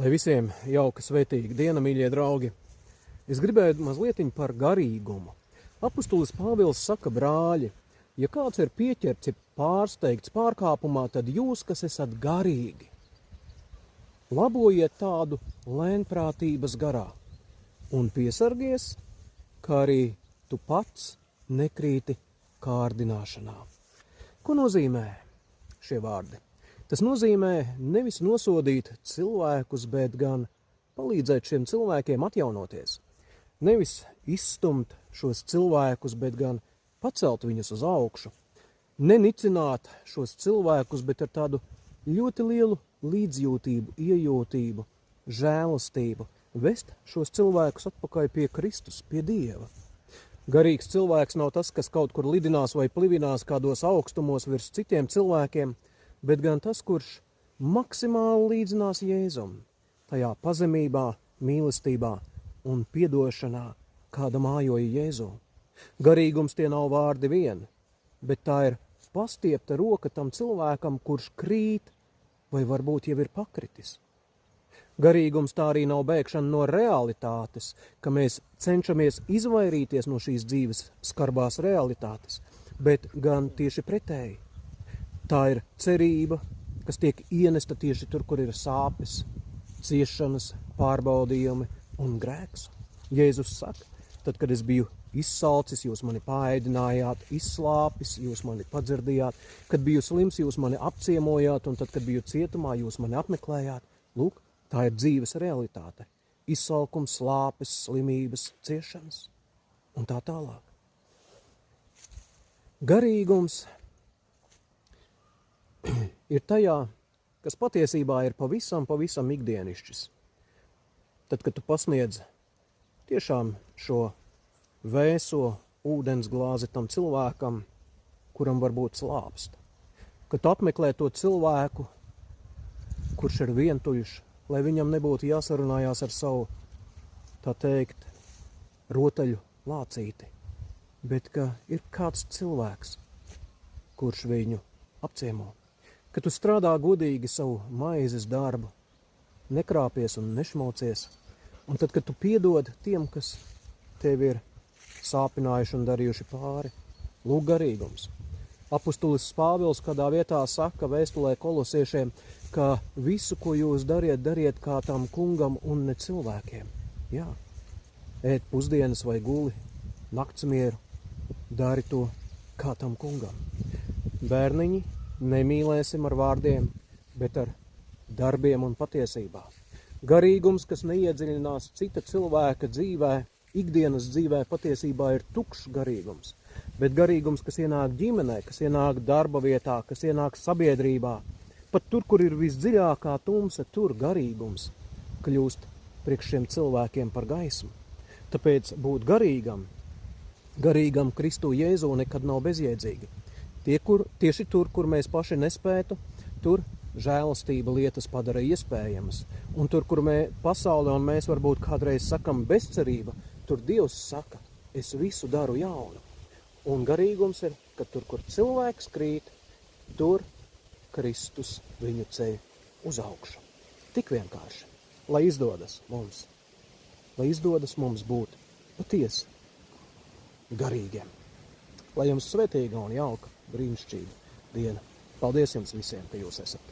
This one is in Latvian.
Lai visiem jauka, svētīga diena, mīļie draugi! Es gribēju mazliet par garīgumu. Apustulis Pāvils saka, brāļi, ja kāds ir pieķerts, pārsteigts pārkāpumā, tad jūs, kas esat garīgi, labojiet tādu lēnprātības garā un piesargies, kā arī tu pats nekrīti kārdināšanā. Ko nozīmē šie vārdi? Tas nozīmē nevis nosodīt cilvēkus, bet gan palīdzēt šiem cilvēkiem atjaunoties. Nevis izstumt šos cilvēkus, bet gan pacelt viņus uz augšu. Nenicināt šos cilvēkus, bet ar tādu ļoti lielu līdzjūtību, iejūtību, žēlastību vest šos cilvēkus atpakaļ pie Kristus, pie Dieva. Garīgs cilvēks nav tas, kas kaut kur lidinās vai plivinās kādos augstumos virs citiem cilvēkiem, bet gan tas, kurš maksimāli līdzinās Jēzum, tajā pazemībā, mīlestībā un piedošanā, kāda mājoja Jēzu. Garīgums tie nav vārdi vien, bet tā ir pastiepta roka tam cilvēkam, kurš krīt vai varbūt jau ir pakritis. Garīgums tā arī nav bēgšana no realitātes, ka mēs cenšamies izvairīties no šīs dzīves skarbās realitātes, bet gan tieši pretēji. Tā ir cerība, kas tiek ienesta tieši tur, kur ir sāpes, ciešanas, pārbaudījumi un grēks. Jēzus saka, tad, kad es biju izsalcis, jūs mani paēdinājāt, izslāpis, jūs mani padzirdījāt, kad biju slims, jūs mani apciemojāt, un tad, kad biju cietumā, jūs mani apmeklējāt. Lūk, tā ir dzīves realitāte. Izsalkums, slāpes, slimības, ciešanas un tā tālāk. Garīgums ir tajā, kas patiesībā ir pavisam ikdienišķis. Tad, kad tu pasniedz tiešām šo vēso ūdens glāzi tam cilvēkam, kuram varbūt slāpst. Kad tu apmeklē to cilvēku, kurš ir vientuļš, lai viņam nebūtu jāsarunājās ar savu, tā teikt, rotaļu lācīti, bet ka ir kāds cilvēks, kurš viņu apciemo. Kad tu strādā godīgi savu maizes darbu, nekrāpies un nešmaucies, un tad, kad tu piedod tiem, kas tevi ir sāpinājuši un darījuši pāri, lūk garīgums. Apustulis Pāvils kādā vietā saka vēstulē kolosiešiem, ka visu, ko jūs dariet, dariet kā tam kungam un ne cilvēkiem. Jā, ēd pusdienas vai guli, naktsmieru, dari to kā tam kungam. Bērniņi, nemīlēsim ar vārdiem, bet ar darbiem un patiesībā. Garīgums, kas neiedziļinās cita cilvēka dzīvē, ikdienas dzīvē, patiesībā ir tukšs garīgums. Bet garīgums, kas ienāk ģimenē, kas ienāk darba vietā, kas ienāk sabiedrībā, pat tur, kur ir visdziļākā tumsa, tur garīgums kļūst priekš šiem cilvēkiem par gaismu. Tāpēc būt garīgam Kristu Jēzu nekad nav bezjēdzīgi. Tieši tur, kur mēs paši nespētu, tur žēlastība lietas padara iespējamas. Un tur, kur pasaule un mēs varbūt kādreiz sakam bezcerība, tur Dievs saka, es visu daru jaunu. Un garīgums ir, ka tur, kur cilvēks krīt, tur Kristus viņu ceļ uz augšu. Tik vienkārši, lai izdodas mums būt patiesi garīgiem. Lai jums svētīga un jauka, brīnišķīga diena. Paldies jums visiem, ka jūs esat.